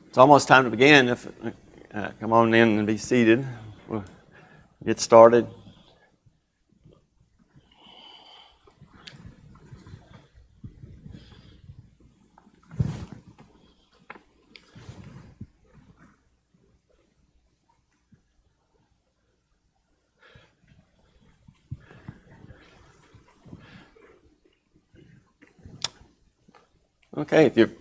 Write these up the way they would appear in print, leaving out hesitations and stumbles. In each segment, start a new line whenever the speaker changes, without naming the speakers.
It's almost time to begin. Come on in and be seated. We'll get started. Okay, if you're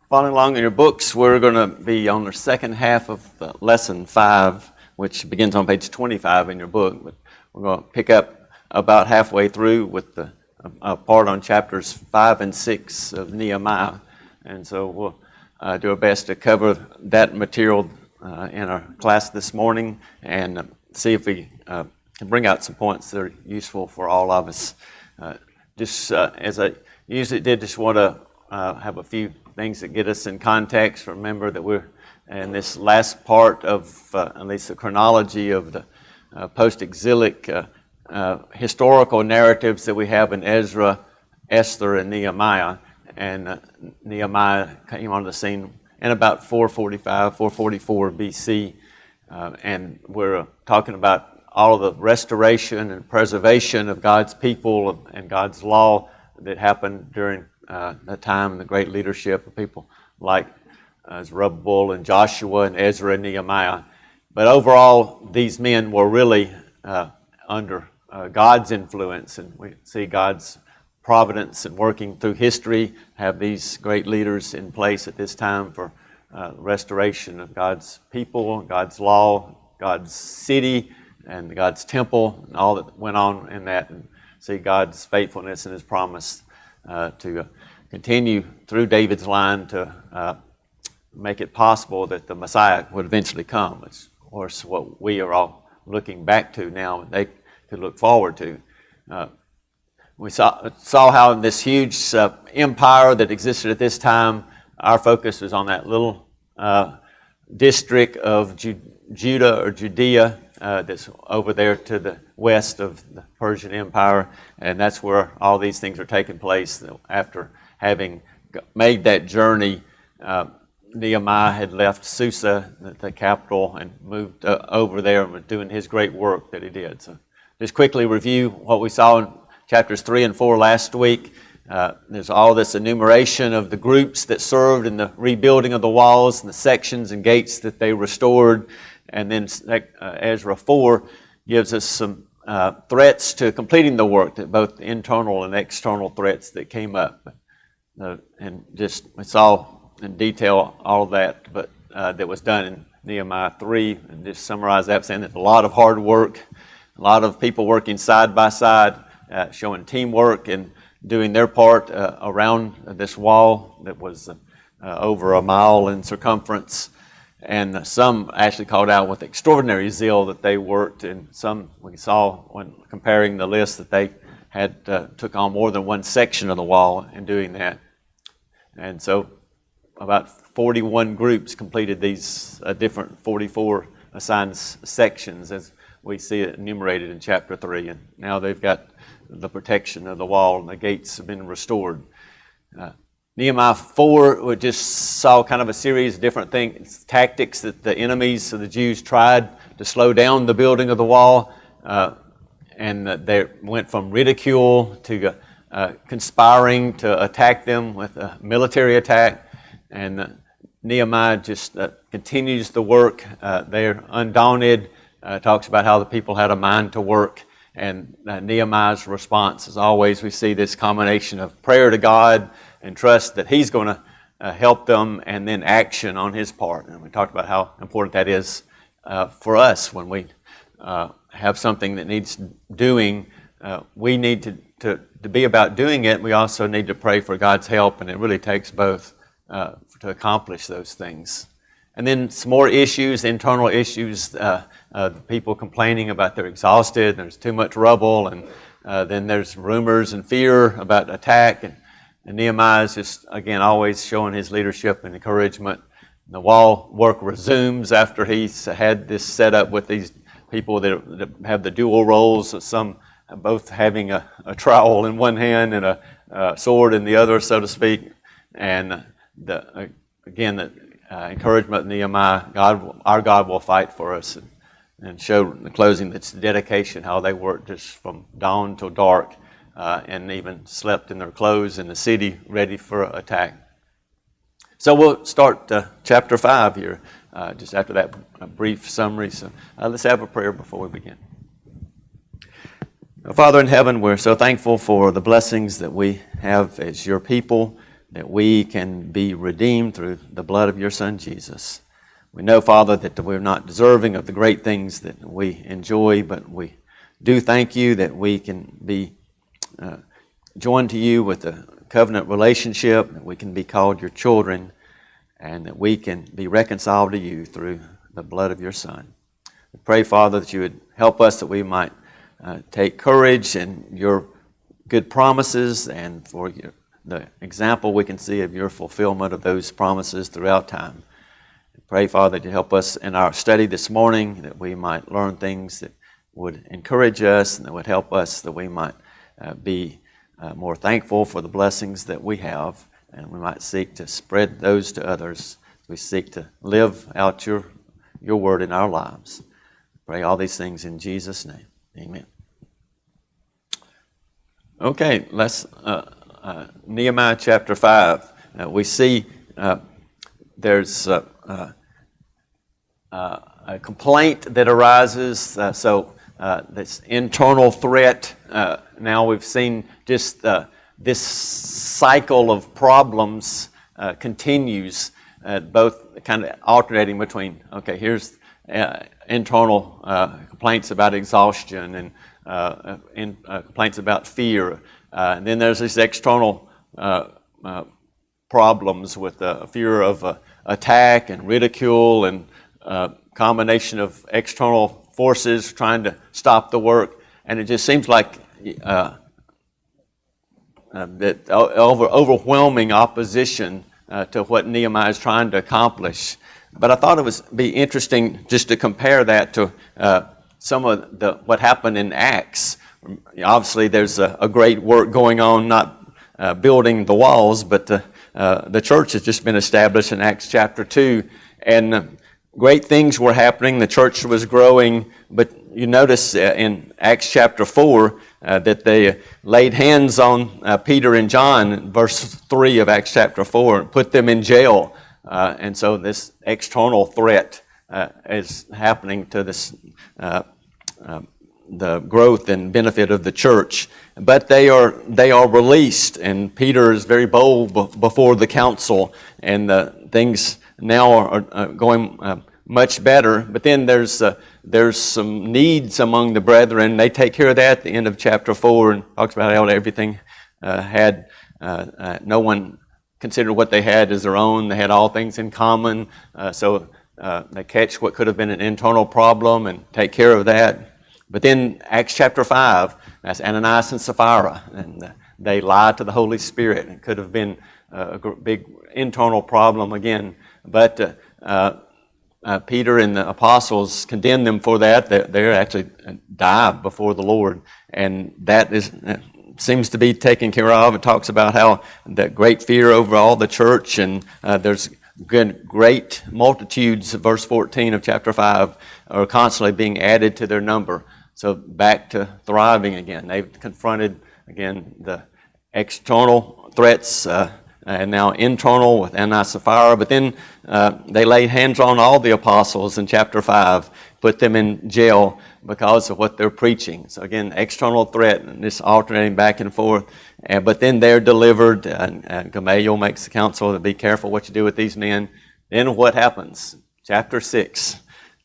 following along in your books, we're going to be on the second half of lesson 5, which begins on page 25 in your book. But we're going to pick up about halfway through with the part on chapters 5 and 6 of Nehemiah. And so we'll do our best to cover that material in our class this morning and see if we can bring out some points that are useful for all of us. As I usually did, just want to have a few things that get us in context. Remember that we're in this last part of at least the chronology of the post-exilic historical narratives that we have in Ezra, Esther, and Nehemiah. And Nehemiah came on the scene in about 445, 444 BC. And we're talking about all of the restoration and preservation of God's people and God's law that happened during the time and the great leadership of people like Zerubbabel and Joshua and Ezra and Nehemiah. But overall, these men were really under God's influence, and we see God's providence and working through history, have these great leaders in place at this time for restoration of God's people, God's law, God's city, and God's temple, and all that went on in that, and see God's faithfulness and His promise to continue through David's line to make it possible that the Messiah would eventually come. It's, of course, what we are all looking back to now, and they could look forward to. We saw how in this huge empire that existed at this time, our focus was on that little district of Judah or Judea that's over there to the west of the Persian Empire, and that's where all these things are taking place. After having made that journey, Nehemiah had left Susa, the capital, and moved over there and was doing his great work that he did. So just quickly review what we saw in chapters 3 and 4 last week. There's all this enumeration of the groups that served in the rebuilding of the walls and the sections and gates that they restored. And then Ezra 4 gives us some threats to completing the work, that both internal and external threats that came up. And just we saw in detail all of that, but that was done in Nehemiah 3. And just summarize that, saying that a lot of hard work, a lot of people working side by side, showing teamwork and doing their part around this wall that was over a mile in circumference. And some actually called out with extraordinary zeal that they worked, and some we saw when comparing the list that they had took on more than one section of the wall in doing that. And so about 41 groups completed these different 44 assigned sections, as we see it enumerated in chapter 3. And now they've got the protection of the wall, and the gates have been restored. Nehemiah 4, we just saw kind of a series of different things, tactics that the enemies of the Jews tried to slow down the building of the wall. And they went from ridicule to conspiring to attack them with a military attack. And Nehemiah just continues the work. They're undaunted, talks about how the people had a mind to work. And Nehemiah's response, as always, we see this combination of prayer to God and trust that He's going to help them, and then action on His part. And we talked about how important that is for us when we have something that needs doing. We need to be about doing it. We also need to pray for God's help, and it really takes both to accomplish those things. And then some more issues, internal issues, the people complaining about they're exhausted, there's too much rubble, and then there's rumors and fear about attack. And Nehemiah is just, again, always showing his leadership and encouragement. The wall work resumes after he's had this set up with these people that have the dual roles, some both having a trowel in one hand and a sword in the other, so to speak. And again, encouragement of Nehemiah. Our God will fight for us, and show in the closing that's dedication, how they worked just from dawn till dark, and even slept in their clothes in the city, ready for attack. So we'll start chapter 5 here, just after that brief summary. So let's have a prayer before we begin. Father in heaven, we're so thankful for the blessings that we have as your people, that we can be redeemed through the blood of your Son, Jesus. We know, Father, that we're not deserving of the great things that we enjoy, but we do thank you that we can be joined to you with a covenant relationship, that we can be called your children, and that we can be reconciled to you through the blood of your Son. We pray, Father, that you would help us, that we might take courage in your good promises, and for the example we can see of your fulfillment of those promises throughout time. Pray, Father, that you help us in our study this morning, that we might learn things that would encourage us and that would help us, that we might be more thankful for the blessings that we have, and we might seek to spread those to others. We seek to live out your word in our lives. Pray all these things in Jesus' name. Amen. Okay, let's Nehemiah chapter 5. We see there's a complaint that arises. This internal threat. Now we've seen just this cycle of problems continues, both kind of alternating between, okay, here's internal complaints about exhaustion and complaints about fear. And then there's these external problems with fear of attack and ridicule and combination of external forces trying to stop the work. And it just seems like that overwhelming opposition to what Nehemiah is trying to accomplish. But I thought it would be interesting just to compare that to some of what happened in Acts. Obviously, there's a great work going on, not building the walls, but the church has just been established in Acts chapter 2. And great things were happening. The church was growing. But you notice in Acts chapter 4 that they laid hands on Peter and John, verse 3 of Acts chapter 4, and put them in jail. And so this external threat is happening to this the growth and benefit of the church. But they are released, and Peter is very bold before the council, and things now are going much better. But then there's some needs among the brethren. They take care of that at the end of chapter 4, and talks about how everything had no one considered what they had as their own. They had all things in common. So they catch what could have been an internal problem and take care of that. But then Acts chapter 5, that's Ananias and Sapphira, and they lied to the Holy Spirit. It could have been a big internal problem again. But Peter and the apostles condemned them for that. They actually died before the Lord, and that seems to be taken care of. It talks about how that great fear over all the church, and there's great multitudes, verse 14 of chapter 5, are constantly being added to their number. So back to thriving again. They've confronted, again, the external threats, and now internal with Ananias and Sapphira. But then they laid hands on all the apostles in chapter 5, put them in jail because of what they're preaching. So again, external threat, and this alternating back and forth. But then they're delivered, and Gamaliel makes the council to be careful what you do with these men. Then what happens? Chapter 6,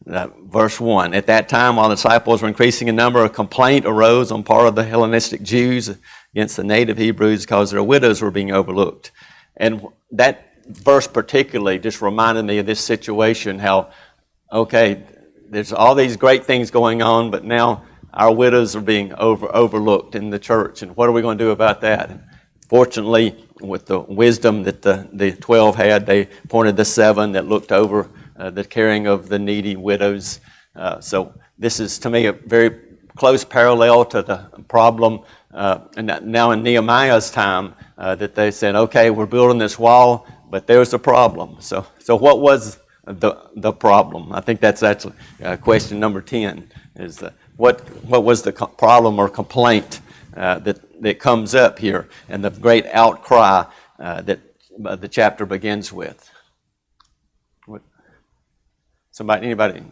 verse 1. At that time, while the disciples were increasing in number, a complaint arose on part of the Hellenistic Jews against the native Hebrews because their widows were being overlooked. And that verse particularly just reminded me of this situation, how, okay, there's all these great things going on, but now our widows are being overlooked in the church. And what are we going to do about that? And fortunately, with the wisdom that the 12 had, they appointed the 7 that looked over the caring of the needy widows. So this is, to me, a very close parallel to the problem and now in Nehemiah's time, that they said, okay, we're building this wall, but there's a problem. So what was the problem? I think that's actually question number 10. Is what was the problem or complaint that comes up here, and the great outcry that the chapter begins with? Anybody?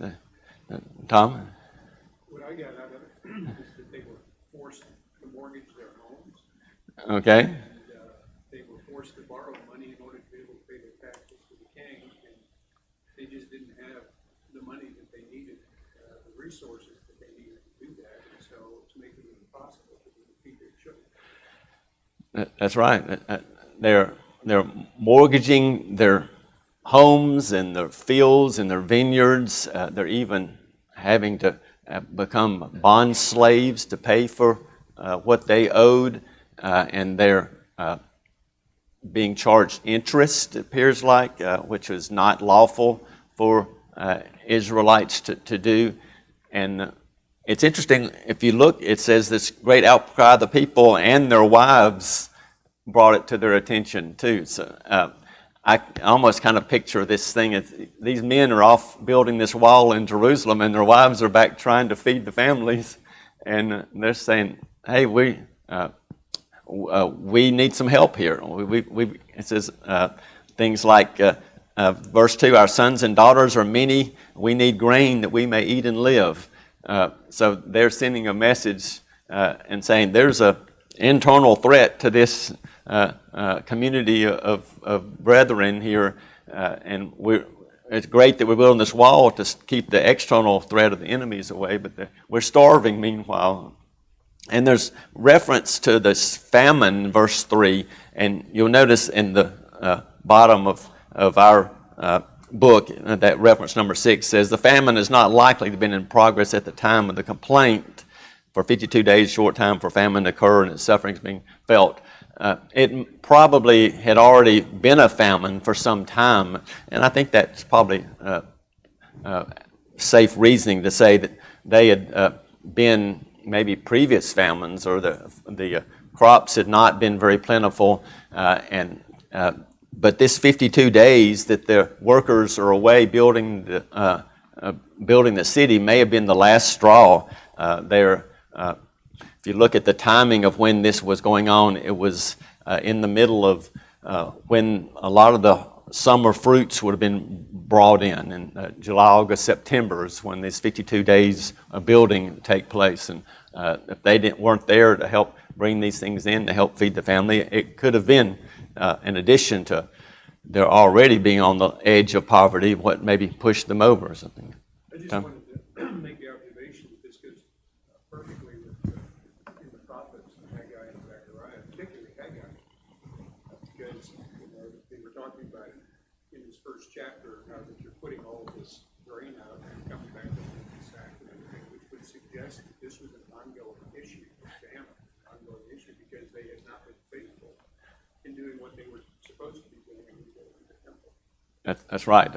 Tom?
What I got out of it is that they were forced to mortgage their homes.
Okay.
And they were forced to borrow money in order to be able to pay their taxes to the king. And they just didn't have the money that they needed, the resources that they needed to do that. And so it's making it impossible for them to feed their children.
That's right. They're mortgaging their homes and their fields and their vineyards. They're even having to become bond slaves to pay for what they owed, and they're being charged interest, it appears like, which is not lawful for Israelites to do. And it's interesting, if you look, it says this great outcry of the people and their wives brought it to their attention too. So I almost kind of picture this thing as these men are off building this wall in Jerusalem, and their wives are back trying to feed the families, and they're saying, "Hey, we need some help here." It says things like verse 2: "Our sons and daughters are many. We need grain that we may eat and live." So they're sending a message and saying there's an internal threat to this community of brethren here, and it's great that we're building this wall to keep the external threat of the enemies away, but we're starving meanwhile. And there's reference to this famine, verse 3, and you'll notice in the bottom of our book, that reference number 6 says, "The famine is not likely to have been in progress at the time of the complaint. For 52 days, short time for famine to occur, and its sufferings being felt." It probably had already been a famine for some time, and I think that's probably safe reasoning to say that they had been maybe previous famines, or the crops had not been very plentiful, but this 52 days that the workers are away building the city may have been the last straw. If you look at the timing of when this was going on, it was in the middle of when a lot of the summer fruits would have been brought in July, August, September is when these 52 days of building take place. And if they weren't there to help bring these things in to help feed the family, it could have been, in addition to their already being on the edge of poverty, what maybe pushed them over or something.
I just wanted to make the observation that this goes perfectly with in the prophets, Haggai and Zechariah, particularly Haggai, because they were talking about it in this first chapter, how that you're putting all of this grain out and coming back with the sack and everything, which would suggest that this was an ongoing issue, ongoing issue, because they had not been faithful in doing what they were supposed to be doing in the temple.
That's right.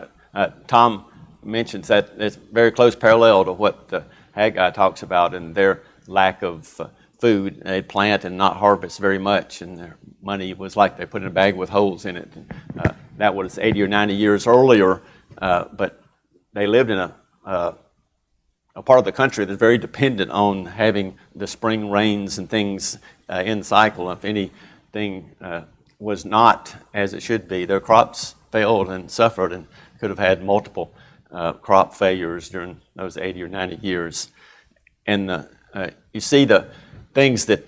Tom mentions that it's very close parallel to what Haggai talks about in their lack of food. They'd plant and not harvest very much, and their money was like they put in a bag with holes in it. That was 80 or 90 years earlier, but they lived in a part of the country that's very dependent on having the spring rains and things in cycle. If anything was not as it should be, their crops failed and suffered, and could have had multiple crop failures during those 80 or 90 years. And you see the things that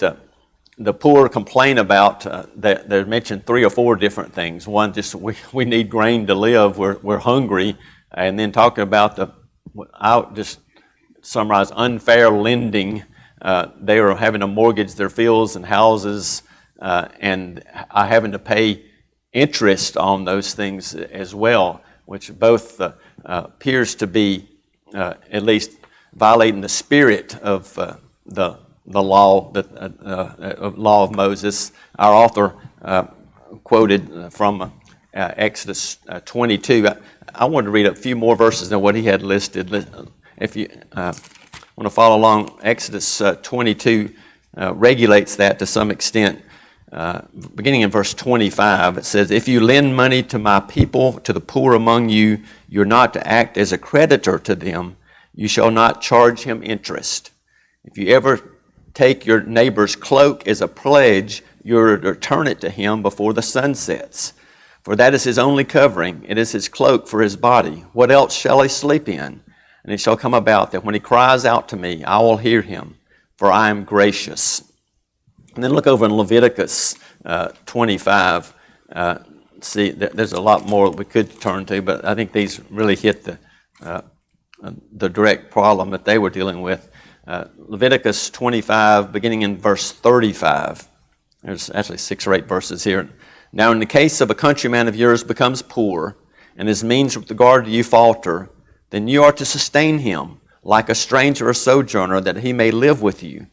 the poor complain about. They're mentioned 3 or 4 different things. One, just we need grain to live. We're hungry. And then talking about I'll just summarize, unfair lending. They are having to mortgage their fields and houses, and are having to pay interest on those things as well, which both appears to be at least violating the spirit of the law, the law of Moses. Our author quoted from Exodus 22. I wanted to read a few more verses than what he had listed. If you want to follow along, Exodus 22 regulates that to some extent. beginning in verse 25, it says, "If you lend money to my people, to the poor among you, you're not to act as a creditor to them. You shall not charge him interest. If you ever take your neighbor's cloak as a pledge, you're to return it to him before the sun sets. For that is his only covering. It is his cloak for his body. What else shall he sleep in? And it shall come about that when he cries out to me, I will hear him, for I am gracious." And then look over in Leviticus 25. See, there's a lot more we could turn to, but I think these really hit the direct problem that they were dealing with. Leviticus 25, beginning in verse 35. There's actually 6 or 8 verses here. "Now in the case of a countryman of yours becomes poor, and his means with regard to you falter, then you are to sustain him, like a stranger or sojourner, that he may live with you.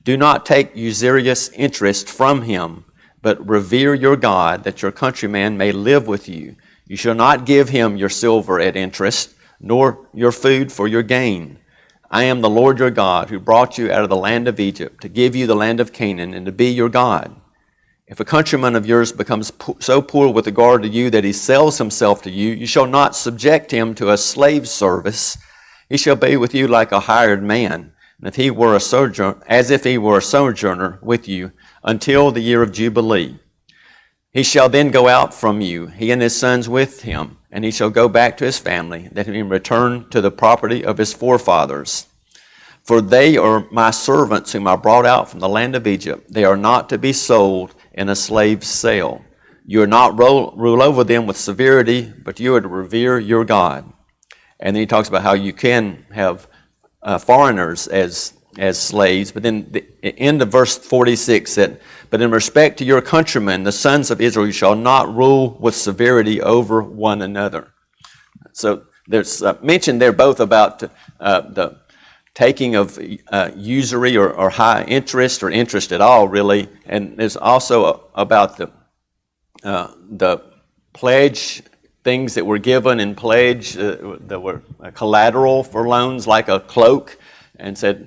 Do not take usurious interest from him, but revere your God, that your countryman may live with you. You shall not give him your silver at interest, nor your food for your gain. I am the Lord your God, who brought you out of the land of Egypt, to give you the land of Canaan, and to be your God. If a countryman of yours becomes so poor with regard to you that he sells himself to you, you shall not subject him to a slave service. He shall be with you like a hired man, and if he were as if he were a sojourner with you, until the year of Jubilee. He shall then go out from you, he and his sons with him, and he shall go back to his family, that he may return to the property of his forefathers. For they are my servants whom I brought out from the land of Egypt. They are not to be sold in a slave sale. You are not rule over them with severity, but you are to revere your God." And then he talks about how you can have foreigners as slaves. But then the end of verse 46 said, "But in respect to your countrymen, the sons of Israel, you shall not rule with severity over one another." So there's mentioned there both about the taking of usury or high interest or interest at all, really. And there's also about the pledge, things that were given in pledge that were collateral for loans, like a cloak, and said,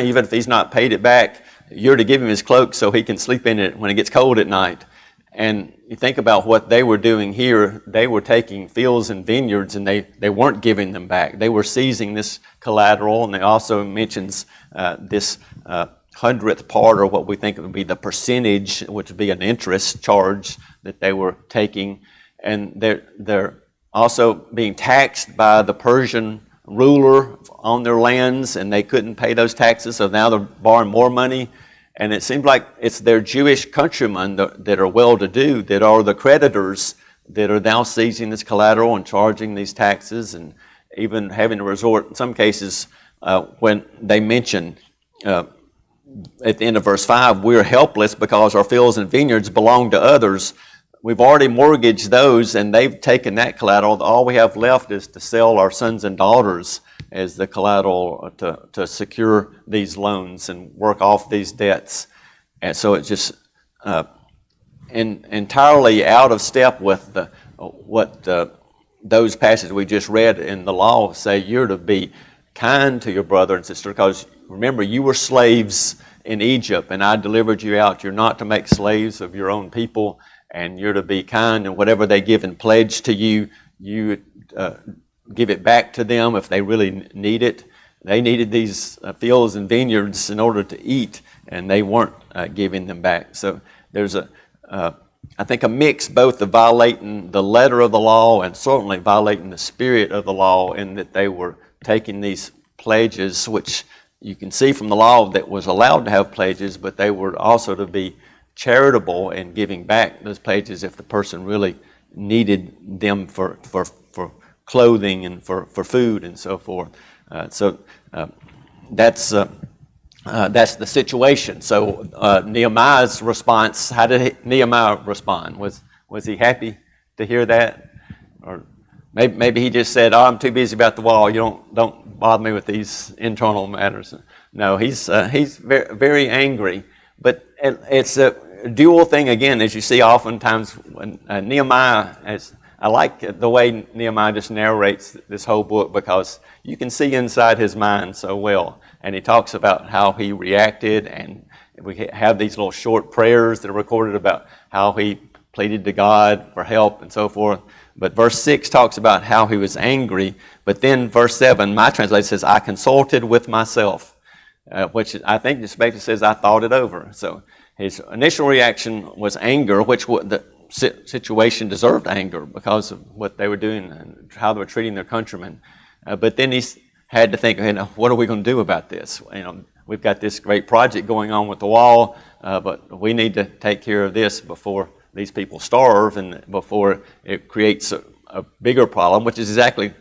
even if he's not paid it back, you're to give him his cloak so he can sleep in it when it gets cold at night. And you think about what they were doing here. They were taking fields and vineyards, and they weren't giving them back. They were seizing this collateral, and it also mentions this 100th part, or what we think would be the percentage, which would be an interest charge that they were taking. And they're also being taxed by the Persian ruler on their lands, and they couldn't pay those taxes, so now they're borrowing more money. And it seems like it's their Jewish countrymen that are well-to-do that are the creditors that are now seizing this collateral and charging these taxes, and even having to resort, in some cases, when they mention at the end of verse 5, we're helpless because our fields and vineyards belong to others. We've already mortgaged those, and they've taken that collateral. All we have left is to sell our sons and daughters as the collateral to secure these loans and work off these debts. And so it's just entirely out of step with those passages we just read in the law. Say you're to be kind to your brother and sister, because remember, you were slaves in Egypt, and I delivered you out. You're not to make slaves of your own people, and you're to be kind, and whatever they give in pledge to you, you give it back to them if they really need it. They needed these fields and vineyards in order to eat, and they weren't giving them back. So there's I think a mix both of violating the letter of the law and certainly violating the spirit of the law, in that they were taking these pledges, which you can see from the law that was allowed to have pledges, but they were also to be charitable in giving back those pledges if the person really needed them for clothing and for food and so forth. So that's the situation. So Nehemiah's response, how did Nehemiah respond? Was he happy to hear that? Or maybe he just said, "Oh, I'm too busy about the wall. You don't bother me with these internal matters." No, he's very, very angry. But it's a dual thing again, as you see oftentimes when Nehemiah, as I like the way Nehemiah just narrates this whole book because you can see inside his mind so well. And he talks about how he reacted, and we have these little short prayers that are recorded about how he pleaded to God for help and so forth. But verse 6 talks about how he was angry. But then verse 7, my translation says, I consulted with myself, which I think just basically says I thought it over. So his initial reaction was anger, which the situation deserved anger because of what they were doing and how they were treating their countrymen. But then he had to think, what are we going to do about this? We've got this great project going on with the wall, but we need to take care of this before these people starve and before it creates a bigger problem, which is exactly,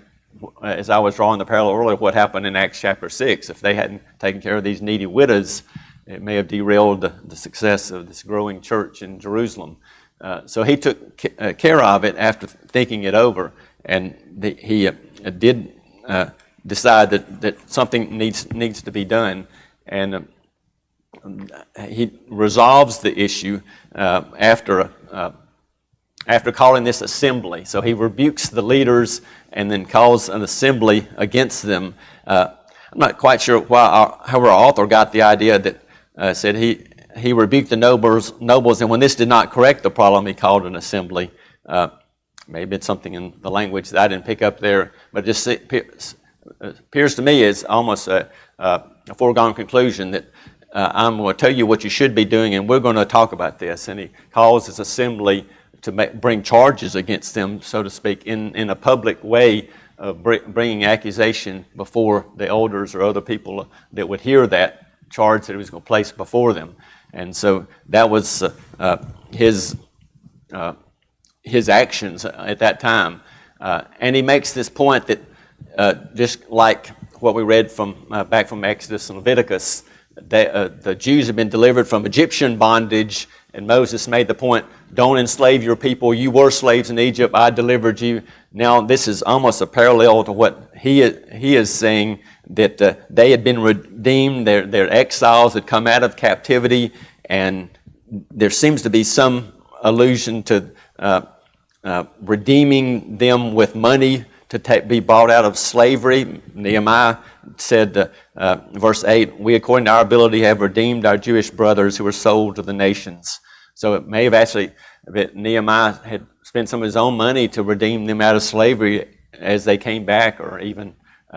as I was drawing the parallel earlier, what happened in Acts chapter 6. If they hadn't taken care of these needy widows, it may have derailed the success of this growing church in Jerusalem. So he took care of it after thinking it over, and he did decide that something needs to be done, and he resolves the issue after calling this assembly. So he rebukes the leaders and then calls an assembly against them. I'm not quite sure how our author got the idea that said he rebuked the nobles, and when this did not correct the problem, he called an assembly. Maybe it's something in the language that I didn't pick up there, but it just appears to me as almost a foregone conclusion that I'm going to tell you what you should be doing, and we're going to talk about this. And he calls his assembly to bring charges against them, so to speak, in a public way of bringing accusation before the elders or other people that would hear that charge that he was going to place before them. And so that was his actions at that time. And he makes this point that just like what we read back from Exodus and Leviticus, the Jews have been delivered from Egyptian bondage, and Moses made the point, don't enslave your people. You were slaves in Egypt. I delivered you. Now this is almost a parallel to what he is saying, that they had been redeemed. Their exiles had come out of captivity, and there seems to be some allusion to redeeming them with money to be bought out of slavery. Nehemiah said, verse 8, we according to our ability have redeemed our Jewish brothers who were sold to the nations. So it may have actually, that Nehemiah had spent some of his own money to redeem them out of slavery as they came back, or even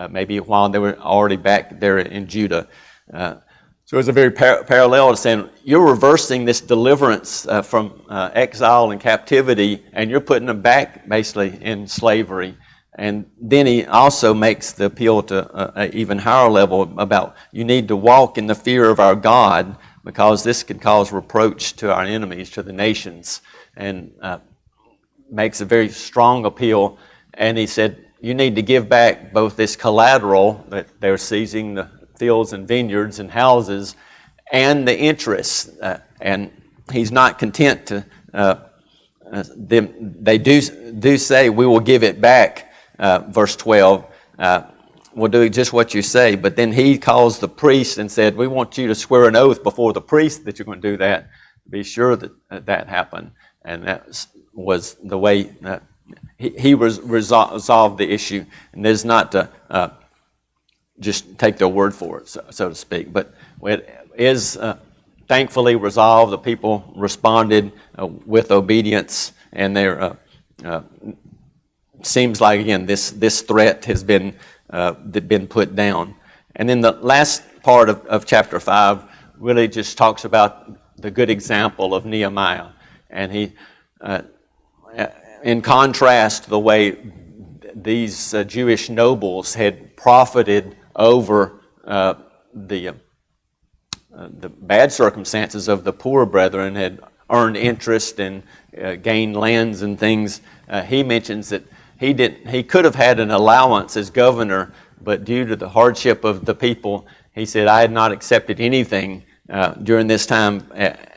maybe while they were already back there in Judah. So it's a very parallel to saying, you're reversing this deliverance from exile and captivity, and you're putting them back basically in slavery. And then he also makes the appeal to an even higher level about you need to walk in the fear of our God, because this could cause reproach to our enemies, to the nations, and makes a very strong appeal. And he said, you need to give back both this collateral that they're seizing, the fields and vineyards and houses, and the interest. And he's not content to, they do say, we will give it back. Verse 12, we'll do just what you say. But then he calls the priest and said, we want you to swear an oath before the priest that you're going to do that. Be sure that that happened. And that was the way he resolved the issue. And there's not to just take their word for it, so to speak. But it is thankfully resolved. The people responded with obedience, and there seems like, again, this threat has been put down. And then the last part of chapter 5 really just talks about the good example of Nehemiah. And he, in contrast to the way these Jewish nobles had profited over the bad circumstances of the poor brethren, had earned interest and gained lands and things, he mentions that he could have had an allowance as governor, but due to the hardship of the people, he said, I had not accepted anything during this time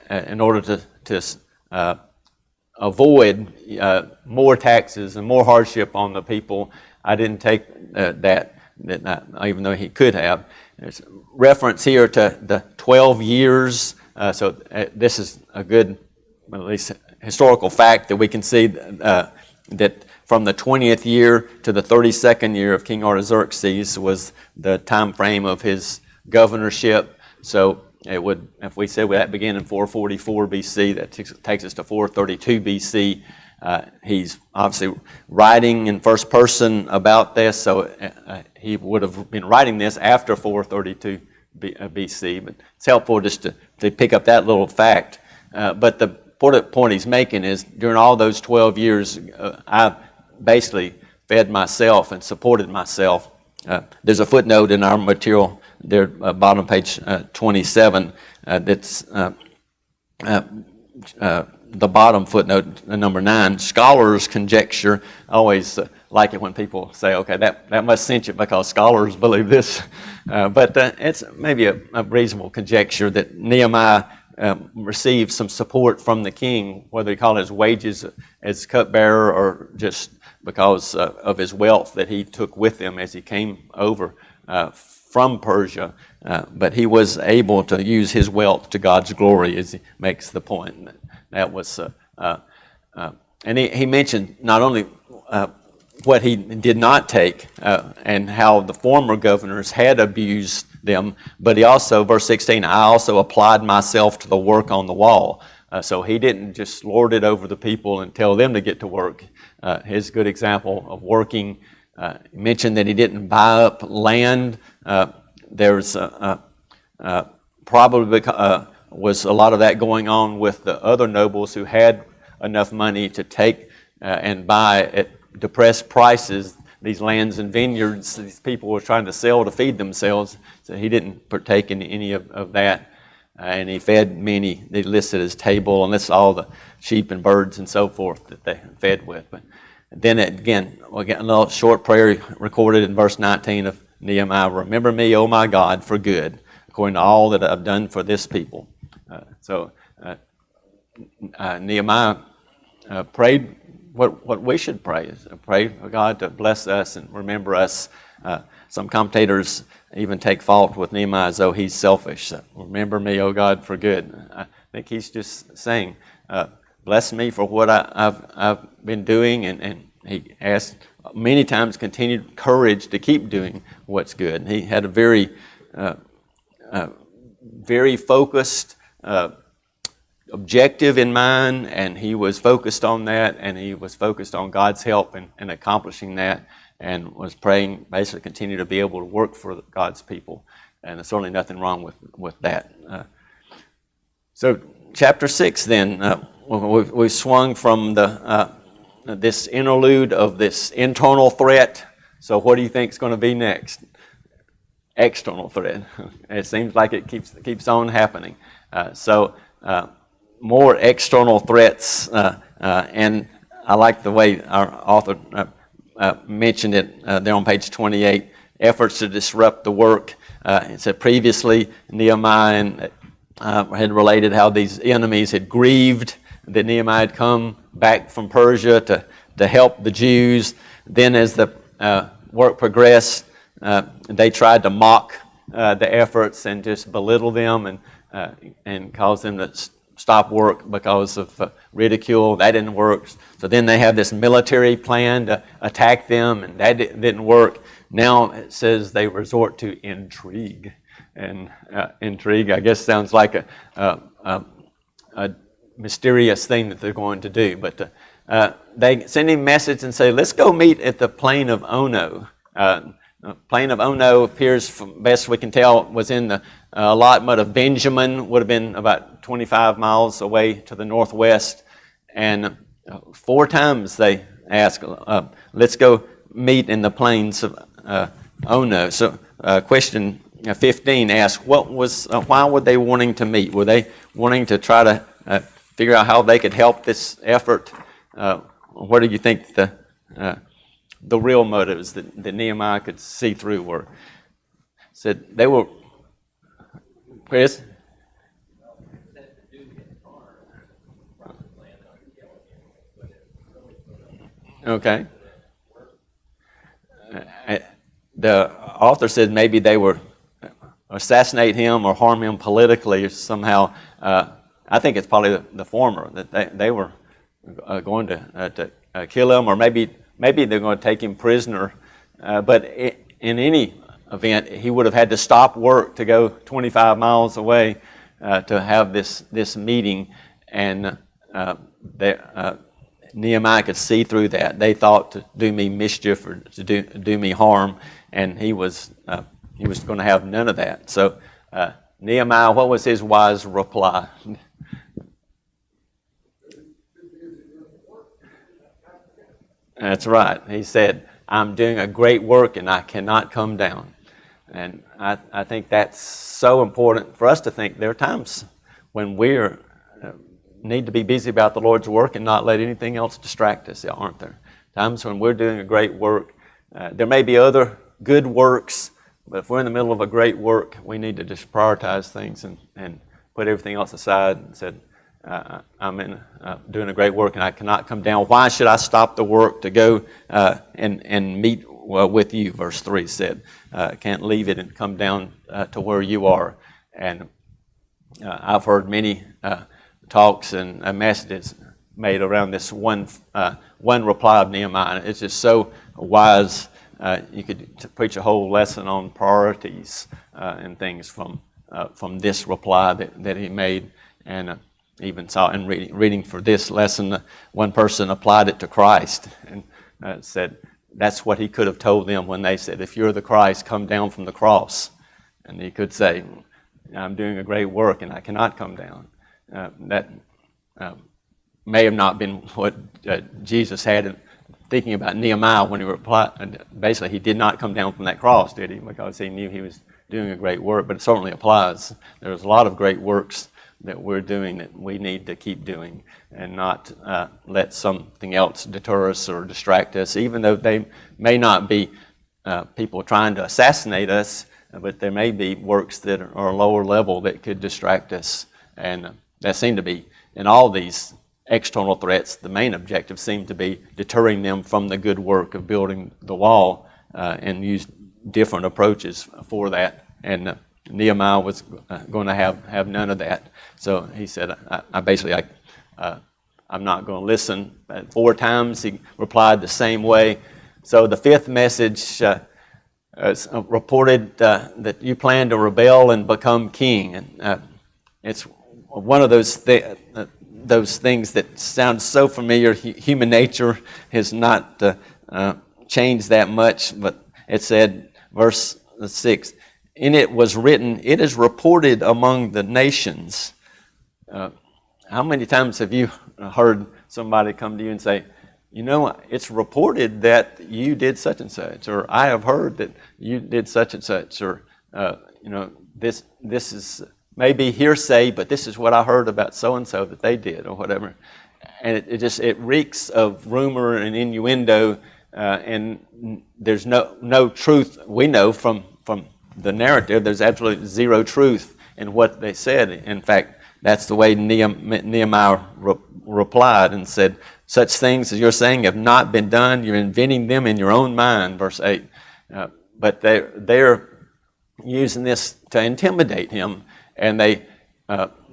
in order to avoid more taxes and more hardship on the people. I didn't take that, even though he could have. There's a reference here to the 12 years. So this is a good, at least historical fact that we can see that from the 20th year to the 32nd year of King Artaxerxes was the time frame of his governorship. So it would, if we said that began in 444 BC, that takes us to 432 BC. He's obviously writing in first person about this, so he would have been writing this after 432 BC. But it's helpful just to pick up that little fact. But the important point he's making is during all those 12 years, I basically fed myself and supported myself. There's a footnote in our material there, bottom page 27, that's the bottom footnote, number 9. Scholars conjecture. I always like it when people say, okay, that must cinch it because scholars believe this. But it's maybe a reasonable conjecture that Nehemiah received some support from the king, whether he called his wages as cupbearer or just because of his wealth that he took with him as he came over from Persia. But he was able to use his wealth to God's glory, as he makes the point. That was, and he mentioned not only what he did not take and how the former governors had abused them, but he also, verse 16, I also applied myself to the work on the wall. So he didn't just lord it over the people and tell them to get to work. His good example of working, he mentioned that he didn't buy up land. There's probably was a lot of that going on with the other nobles who had enough money to take and buy at depressed prices these lands and vineyards these people were trying to sell to feed themselves. So he didn't partake in any of that. And he fed many. They listed his table, and that's all the sheep and birds and so forth that they fed with. But then again, we'll get a little short prayer recorded in verse 19 of Nehemiah. Remember me, O my God, for good, according to all that I've done for this people. Nehemiah prayed what we should pray. Pray for God to bless us and remember us. Some commentators even take fault with Nehemiah as though he's selfish. Remember me, O God, for good. I think he's just saying, bless me for what I've been doing, and he asked many times continued courage to keep doing what's good. And he had a very focused objective in mind, and he was focused on that, and he was focused on God's help in accomplishing that, and was praying basically continue to be able to work for God's people. And there's certainly nothing wrong with that. So chapter 6 then, we've swung from this interlude of this internal threat. So what do you think is going to be next? External threat. It seems like it keeps on happening. More external threats, and I like the way our author mentioned it there on page 28, efforts to disrupt the work. It said previously Nehemiah had related how these enemies had grieved that Nehemiah had come back from Persia to help the Jews. Then as the work progressed, they tried to mock the efforts and just belittle them and cause them to stop work because of ridicule. That didn't work. So then they have this military plan to attack them, and that didn't work. Now it says they resort to intrigue. And intrigue, I guess, sounds like a mysterious thing that they're going to do. But they send him a message and say, let's go meet at the plain of Ono. Plain of Ono appears, from best we can tell, was in the allotment of Benjamin, would have been about 25 miles away to the northwest. And 4 times they asked, let's go meet in the plains of Ono. So question 15 asks, why were they wanting to meet? Were they wanting to try to figure out how they could help this effort? What do you think the real motives that Nehemiah could see through were? Said they were, Chris? Okay. The author said maybe they were assassinate him or harm him politically or somehow. I think it's probably the former, that they were going to kill him, or maybe they're going to take him prisoner. But in any event, he would have had to stop work to go 25 miles away to have this meeting, and Nehemiah could see through that. They thought to do me mischief or to do me harm, and he was going to have none of that. So Nehemiah, what was his wise reply? That's right. He said, "I'm doing a great work and I cannot come down." And I think that's so important for us to think. There are times when we need to be busy about the Lord's work and not let anything else distract us, aren't there? Times when we're doing a great work. There may be other good works, but if we're in the middle of a great work, we need to just prioritize things and put everything else aside and said, I'm doing a great work and I cannot come down. Why should I stop the work to go and meet with you? Verse 3 said, can't leave it and come down to where you are. And I've heard many talks and messages made around this one reply of Nehemiah. It's just so wise. You could preach a whole lesson on priorities and things from this reply that he made. And even saw in reading for this lesson, one person applied it to Christ and said that's what he could have told them when they said, "If you're the Christ, come down from the cross." And he could say, "I'm doing a great work and I cannot come down." That may have not been what Jesus had thinking about Nehemiah when he replied. Basically, he did not come down from that cross, did he? Because he knew he was doing a great work, but it certainly applies. There's a lot of great works that we're doing that we need to keep doing and not let something else deter us or distract us, even though they may not be people trying to assassinate us, but there may be works that are lower level that could distract us. And that seemed to be, in all these external threats, the main objective seemed to be deterring them from the good work of building the wall, and use different approaches for that. And Nehemiah was going to have none of that. So he said, I'm not going to listen. 4 times he replied the same way. So the 5th message reported that you plan to rebel and become king. And it's one of those things that sounds so familiar. Human nature has not changed that much, but it said, verse 6, in it was written, it is reported among the nations. How many times have you heard somebody come to you and say, it's reported that you did such and such, or I have heard that you did such and such, or this is maybe hearsay, but this is what I heard about so and so that they did, or whatever. And it reeks of rumor and innuendo, and there's no truth. We know from the narrative, there's absolutely zero truth in what they said. In fact, that's the way Nehemiah replied and said, such things as you're saying have not been done. You're inventing them in your own mind, verse 8. But they're using this to intimidate him. And they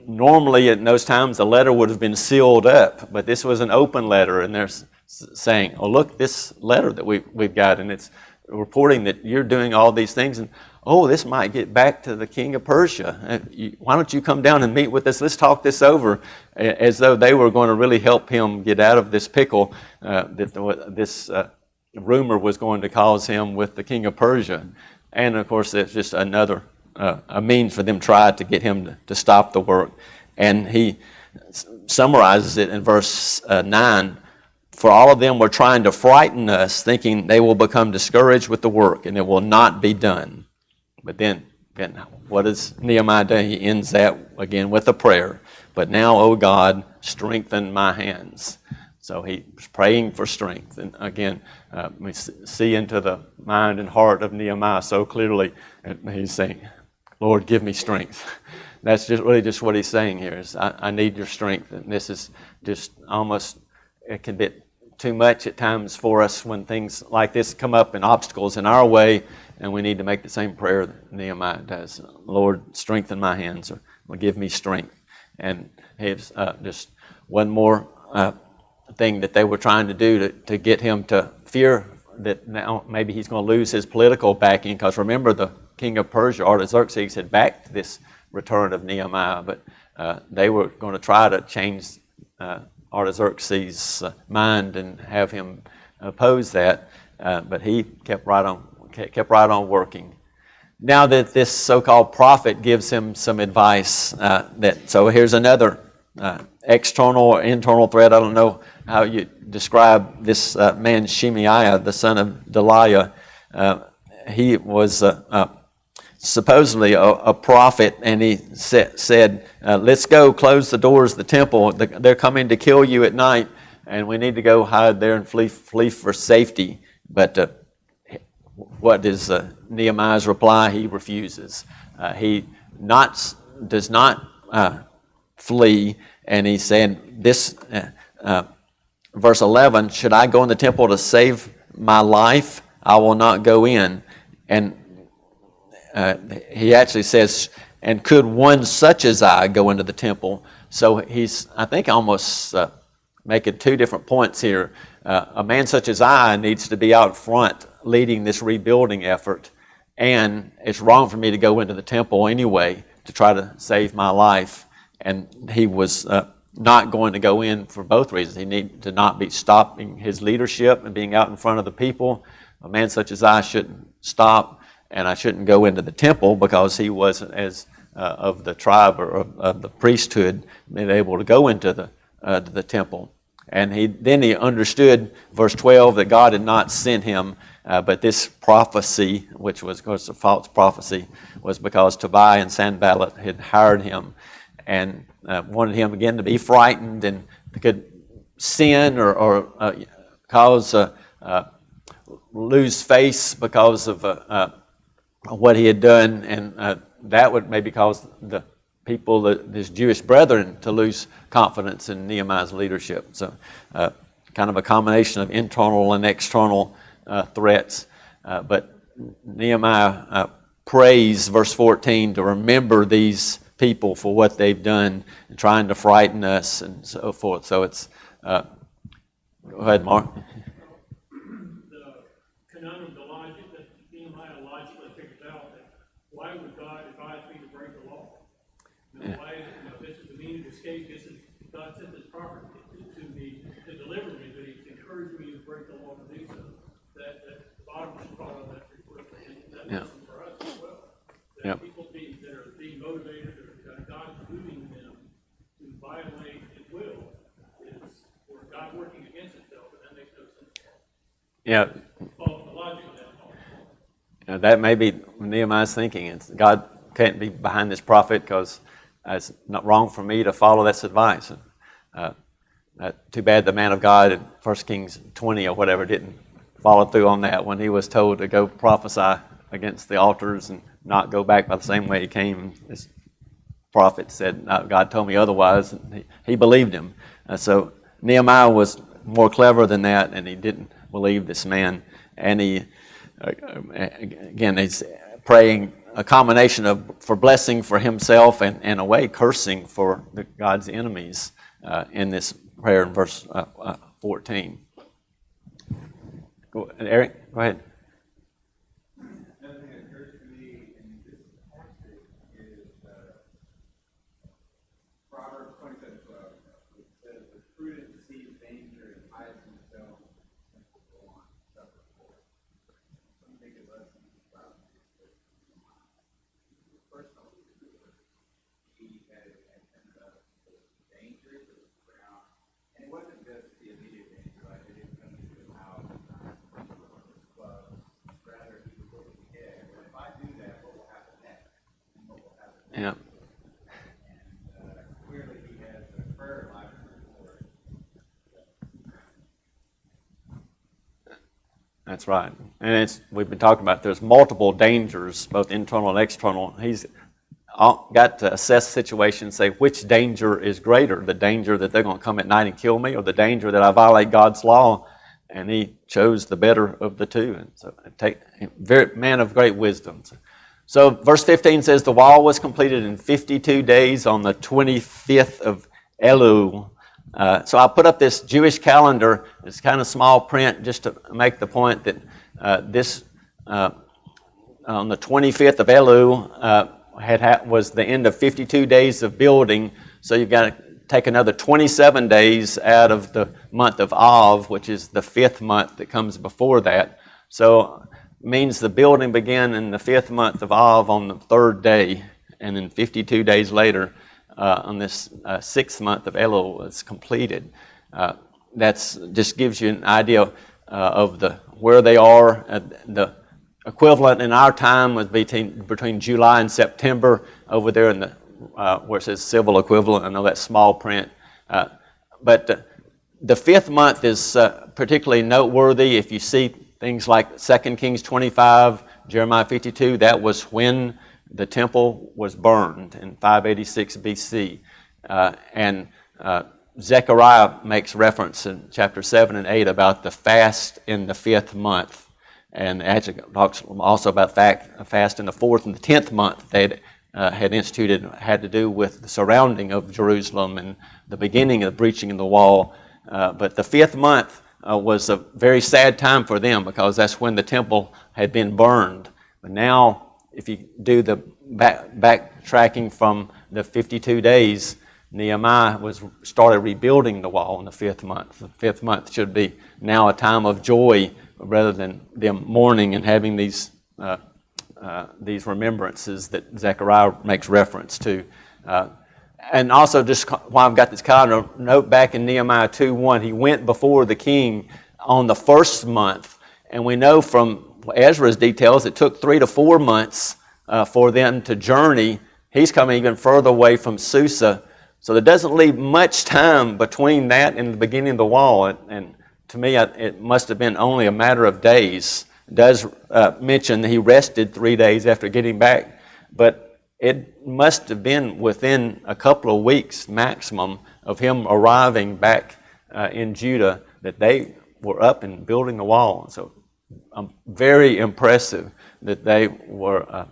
normally in those times the letter would have been sealed up, but this was an open letter, and they're saying, "Oh, look, this letter that we've got, and it's reporting that you're doing all these things, and this might get back to the king of Persia. Why don't you come down and meet with us? Let's talk this over," as though they were going to really help him get out of this pickle that this rumor was going to cause him with the king of Persia. And of course, it's just another a means for them tried to get him to stop the work. And he summarizes it in verse 9. For all of them were trying to frighten us, thinking they will become discouraged with the work and it will not be done. But then what does Nehemiah do? He ends that again with a prayer. But now, O God, strengthen my hands. So he was praying for strength. And again, we see into the mind and heart of Nehemiah so clearly. And he's saying, Lord, give me strength. That's just what he's saying here is, I need your strength. And this is just almost, it can be too much at times for us when things like this come up and obstacles in our way, and we need to make the same prayer that Nehemiah does. Lord, strengthen my hands, or give me strength. And here's just one more thing that they were trying to do to get him to fear that now maybe he's going to lose his political backing. Because remember, the king of Persia, Artaxerxes, had backed this return of Nehemiah, but they were going to try to change Artaxerxes' mind and have him oppose that. But he kept right on working. Now that this so-called prophet gives him some advice, so here's another external or internal threat. I don't know how you describe this man Shemaiah, the son of Deliah. He was supposedly a prophet, and he said, let's go close the doors of the temple. They're coming to kill you at night, and we need to go hide there and flee for safety. But what is Nehemiah's reply? He refuses. He does not flee, and he said, this verse 11, should I go in the temple to save my life? I will not go in. And he actually says, and could one such as I go into the temple? So he's, I think, almost making two different points here. A man such as I needs to be out front leading this rebuilding effort, and it's wrong for me to go into the temple anyway to try to save my life. And he was not going to go in for both reasons. He needed to not be stopping his leadership and being out in front of the people. A man such as I shouldn't stop, and I shouldn't go into the temple because he wasn't as of the tribe or of the priesthood been able to go into the temple. And then he understood, verse 12, that God had not sent him, but this prophecy, which was, of course, a false prophecy, was because Tobiah and Sanballat had hired him and wanted him again to be frightened and could sin or cause lose face because of what he had done, and that would maybe cause the people, his Jewish brethren, to lose confidence in Nehemiah's leadership. So kind of a combination of internal and external threats. But Nehemiah prays, verse 14, to remember these people for what they've done and trying to frighten us and so forth. So it's, go ahead, Mark.
The conundrum, the logic that Nehemiah logically figures out that why would God advise me to break the law? Why, this is the means of escape. This is God sent this prophet to me to deliver me, but He's encouraged me to break the law to do so. That the bottom should follow that pretty quickly. And that lesson for us as well. That people that are being motivated, or God moving them to violate His will, is or God working against Himself, and that makes no sense.
Yeah.
Follow the logic of that.
That may be Nehemiah's thinking. It's God can't be behind this prophet because it's not wrong for me to follow this advice. Too bad the man of God in 1 Kings 20 or whatever didn't follow through on that when he was told to go prophesy against the altars and not go back by the same way he came. This prophet said, no, God told me otherwise, and he believed him. So Nehemiah was more clever than that, and he didn't believe this man. And he, again, he's praying a combination for blessing for himself and in a way cursing for God's enemies in this prayer in verse 14. Eric, go ahead.
Another thing that occurs to me in this passage is Proverbs 27:12. It says, "The prudent sees danger and hides himself, and will go on and suffer for it." Some think of us about this. First of all, he had danger, there was ground, and it wasn't just the immediate danger, like they didn't come into his house. Rather, he was looking ahead. Well, if I do that, what will happen next? And what will happen next?
Yeah.
And clearly, he has a prayer life for it.
That's right. And we've been talking about there's multiple dangers, both internal and external. He's got to assess the situation and say which danger is greater, the danger that they're going to come at night and kill me, or the danger that I violate God's law. And he chose the better of the two. And so, man of great wisdom. So, verse 15 says, the wall was completed in 52 days on the 25th of Elul, So I put up this Jewish calendar. It's kind of small print just to make the point that on the 25th of Elul was the end of 52 days of building. So you've got to take another 27 days out of the month of Av, which is the 5th month that comes before that. So it means the building began in the 5th month of Av on the 3rd day, and then 52 days later, on this 6th month of Elul was completed. That's just gives you an idea of where they are. The equivalent in our time was between July and September over there in the where it says civil equivalent. I know that's small print. But the 5th month is particularly noteworthy. If you see things like 2 Kings 25, Jeremiah 52, that was when the temple was burned in 586 BC. And Zechariah makes reference in chapter 7 and 8 about the fast in the 5th month. And actually talks also about a fast in the 4th and the 10th month they had instituted, had to do with the surrounding of Jerusalem and the beginning of the breaching of the wall. But the 5th month was a very sad time for them because that's when the temple had been burned. But now, if you do the backtracking from the 52 days, Nehemiah started rebuilding the wall in the 5th month. The 5th month should be now a time of joy rather than them mourning and having these remembrances that Zechariah makes reference to. And also, just while I've got this calendar, note back in Nehemiah 2:1, he went before the king on the 1st month. And we know from Ezra's details, it took 3 to 4 months for them to journey. He's coming even further away from Susa. So there doesn't leave much time between that and the beginning of the wall. And to me, it must have been only a matter of days. It does mention that he rested 3 days after getting back, but it must have been within a couple of weeks maximum of him arriving back in Judah that they were up and building the wall. So very impressive that they were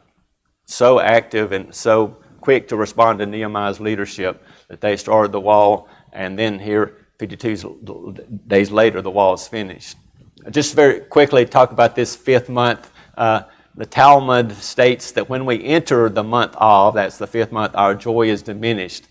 so active and so quick to respond to Nehemiah's leadership that they started the wall, and then here 52 days later the wall is finished. Just very quickly talk about this 5th month. The Talmud states that when we enter the month of, that's the 5th month, our joy is diminished.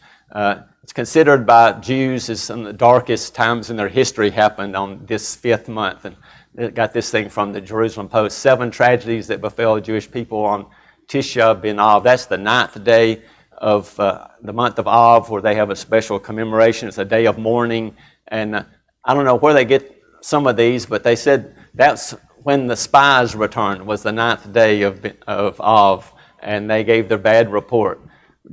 It's considered by Jews as some of the darkest times in their history happened on this 5th month. And they got this thing from the Jerusalem Post, 7 tragedies that befell the Jewish people on Tisha B'Av. That's the 9th day of the month of Av, where they have a special commemoration. It's a day of mourning. And I don't know where they get some of these, but they said that's when the spies returned, was the 9th day of Av, and they gave their bad report.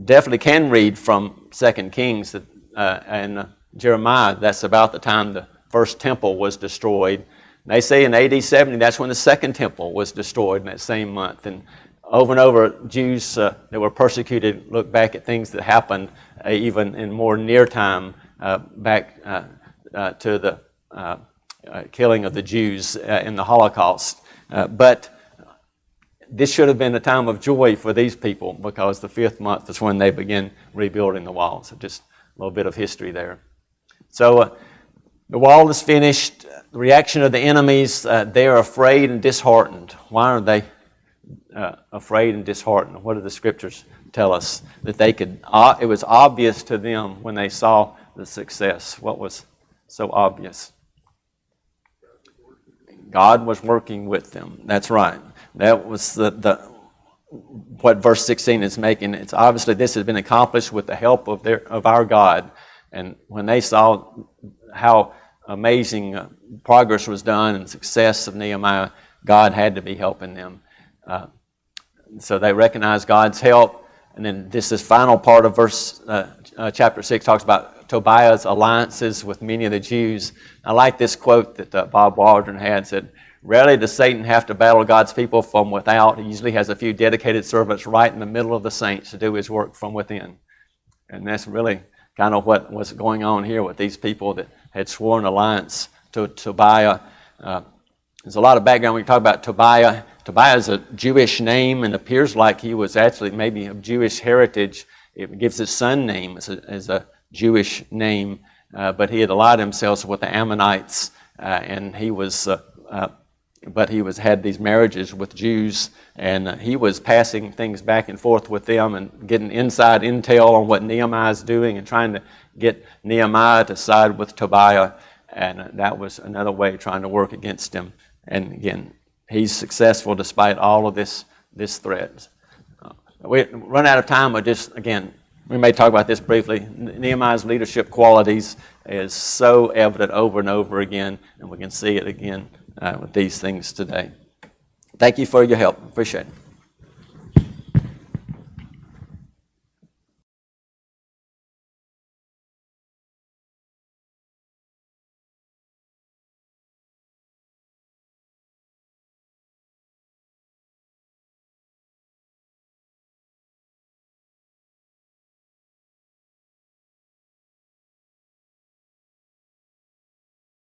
Definitely can read from 2 Kings and Jeremiah. That's about the time the first temple was destroyed. They say in AD 70, that's when the second temple was destroyed in that same month. And over, Jews that were persecuted look back at things that happened even in more near time back to the killing of the Jews in the Holocaust. But this should have been a time of joy for these people because the 5th month is when they begin rebuilding the wall. So just a little bit of history there. So the wall is finished. The reaction of the enemies, they are afraid and disheartened. Why are they afraid and disheartened? What do the scriptures tell us? That they could, it was obvious to them when they saw the success. What was so obvious? God was working with them. That's right. That was what verse 16 is making. It's obviously this has been accomplished with the help of our God. And when they saw how amazing progress was done and success of Nehemiah, God had to be helping them. So they recognized God's help. And then this final part of chapter 6 talks about Tobiah's alliances with many of the Jews. I like this quote that Bob Waldron had, said, "Rarely does Satan have to battle God's people from without. He usually has a few dedicated servants right in the middle of the saints to do his work from within." And that's really kind of what was going on here with these people that had sworn alliance to Tobiah. There's a lot of background when we talk about Tobiah. Tobiah is a Jewish name and appears like he was actually maybe of Jewish heritage. It gives his son name as a Jewish name. but he had allied himself with the Ammonites, and he was had these marriages with Jews, and he was passing things back and forth with them and getting inside intel on what Nehemiah is doing and trying to get Nehemiah to side with Tobiah, and that was another way trying to work against him. And again, he's successful despite all of this threat. We run out of time, but just again, we may talk about this briefly. Nehemiah's leadership qualities is so evident over and over again, and we can see it again with these things today. Thank you for your help. Appreciate it.